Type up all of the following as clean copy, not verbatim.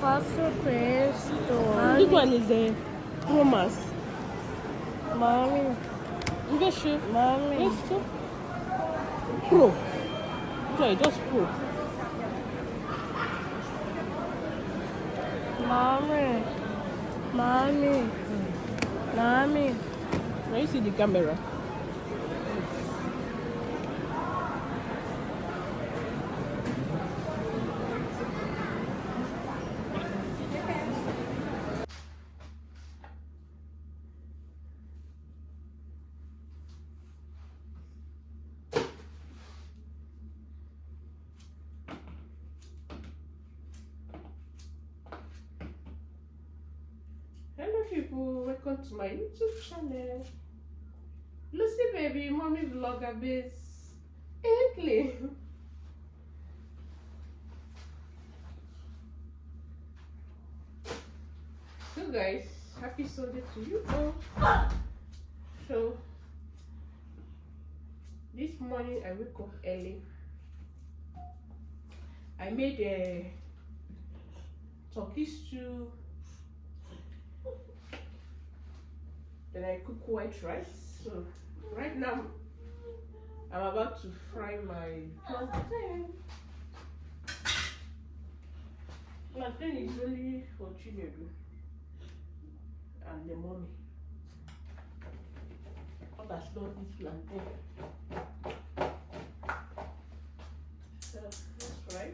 Passo questo. This one is a Thomas. Mommy. Invece Mommy. questo Pro. Cioè, just Pro. Mommy. Mommy. Mommy. Now you see the camera. Hello people, welcome to my YouTube channel. Lucy baby, mommy vlogger base Italy. So guys, happy Sunday to you all. So this morning I wake up early. I made a turkey stew. Then I cook white rice. So right now I'm about to fry my plantain. Plantain is only for Chinedu and the mommy. Others don't eat plantain. So let's fry.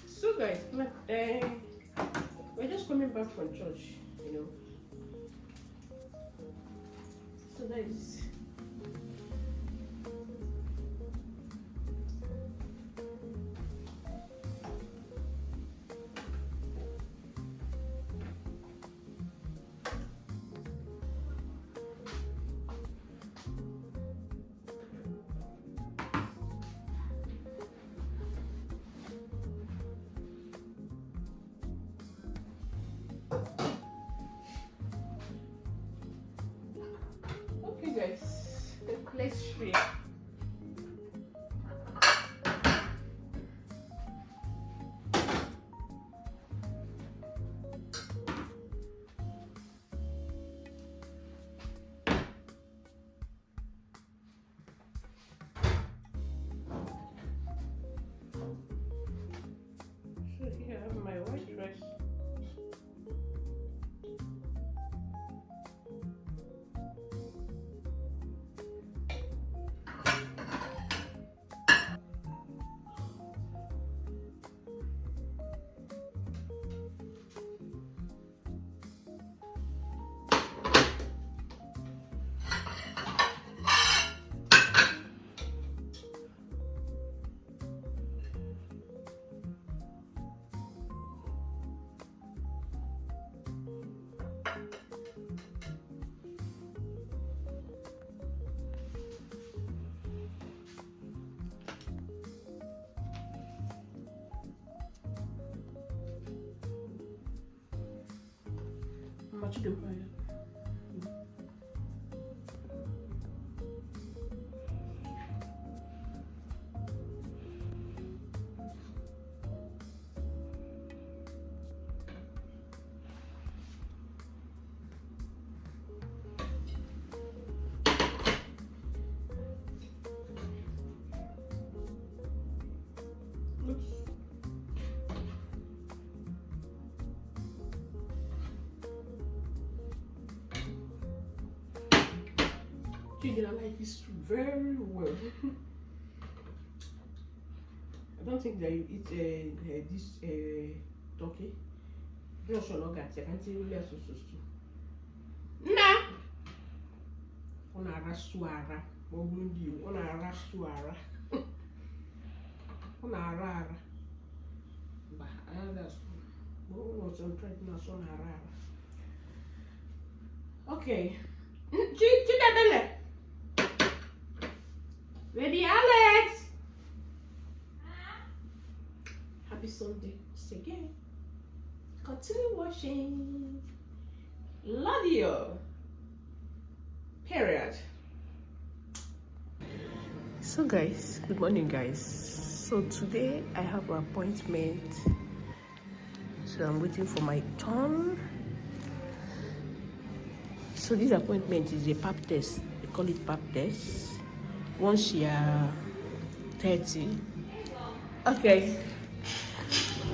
So guys, we're just coming back from church, you know. So that is okay guys, let's share. So here I have my white rice. Chicken pie. Oops. Chicken, I like this very well. I don't think they eat this turkey. Just not get I can't tell less so. Nah. On a rasuara, Mobundi, on a rasuara. On a rara. But others was on pregnant on a rara. Okay. Chidabelle. Baby Alex. Happy Sunday. Once again. Continue washing. Love you. Period. So guys, good morning guys. So today I have an appointment. So I'm waiting for my turn. So this appointment is a pap test. They call it pap test. Once you're 30, okay.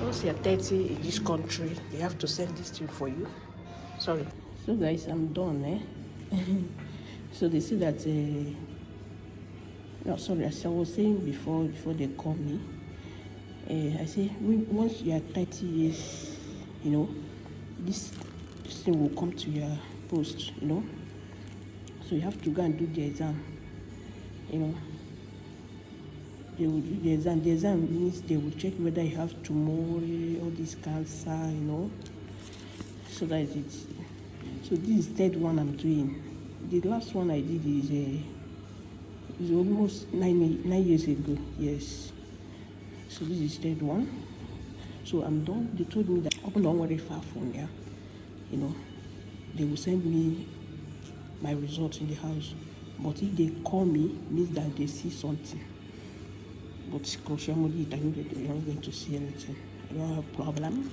Once you're 30 in this country, they have to send this thing for you. Sorry. So guys, I'm done. So they say that. No, sorry. As I was saying before they call me, I say once you are 30 years, you know, this thing will come to your post, you know. So you have to go and do the exam, you know. They will do the exam. The exam means they will check whether you have tumor, all this cancer, you know. So that is it. So this is the third one I'm doing. The last one I did is almost 9 years ago. Yes. So this is the third one. So I'm done. They told me that open don't worry far from here. You know, they will send me my results in the house. But if they call me, means that they see something. But consciously, you're not going to see anything. I don't have a problem.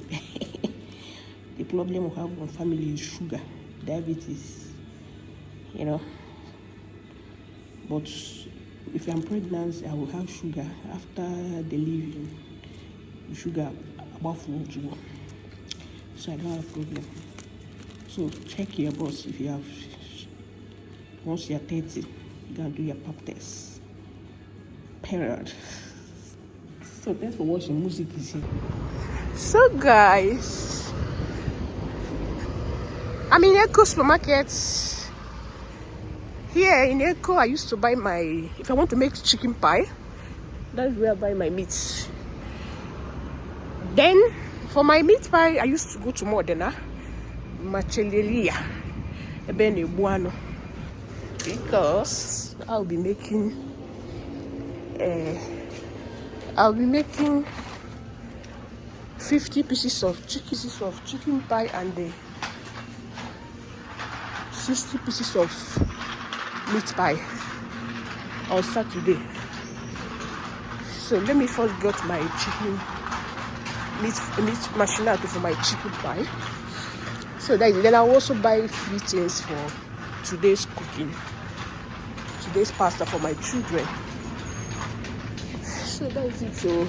The problem we have in family is sugar, diabetes, you know. But if I'm pregnant, I will have sugar after delivery. Sugar above 40. So I don't have a problem. So check your boss if you have. Once you're 30, you gotta do your pap test. Period. So thanks for watching. Music is here. So guys, I'm in Eco supermarket. Here in Eco, I used to buy if I want to make chicken pie, that's where I buy my meat. Then for my meat pie, I used to go to Modena, Machelelia, Ebene Buano, because I'll be making 50 pieces of chicken pie and 60 pieces of meat pie on Saturday. So let me first get my meat machinado for my chicken pie. So then I'll also buy 3 things for today's cooking. Today's pasta for my children. So that is it. So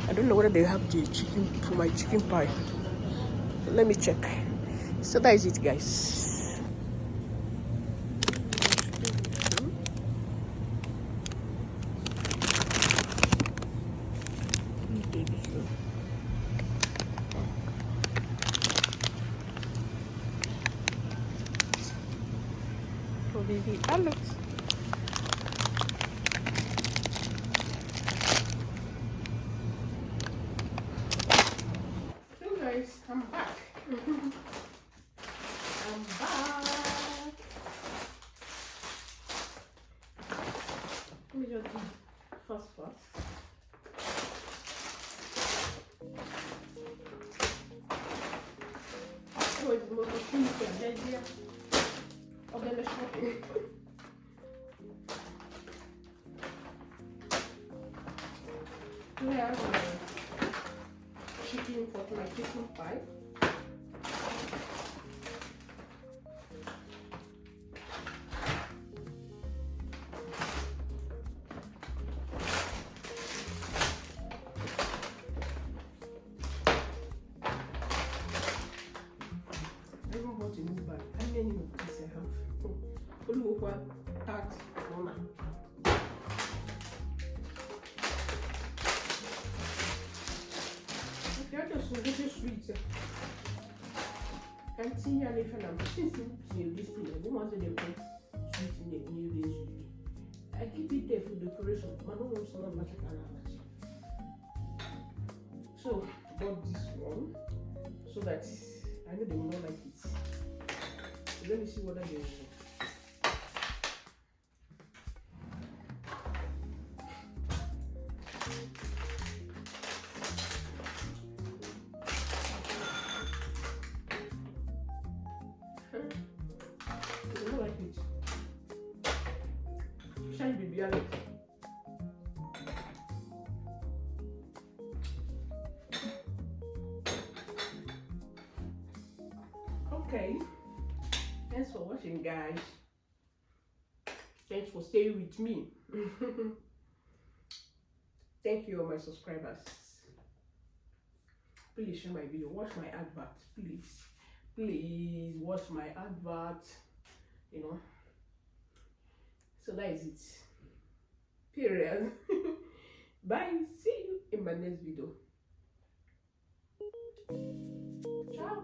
I don't know whether they have the chicken for my chicken pie. Let me check. So that is it, guys. For baby Alex. So guys, I'm back. I'm back. Let me just do first. Oh, it's more idea of the shopping. We have chicken for my chicken pie. continue and if I'm since this thing, I don't want to put sweet in the new days. I keep it there for decoration. My mom wants to know much. So I bought this one so that I know they will not like it. So let me see what they will. They will not like it. Shine baby Alex. Okay, thanks for watching, guys. Thanks for staying with me. Thank you, all my subscribers. Please share my video, watch my advert, please watch my advert, you know. So that is it, period. Bye, see you in my next video. Ciao.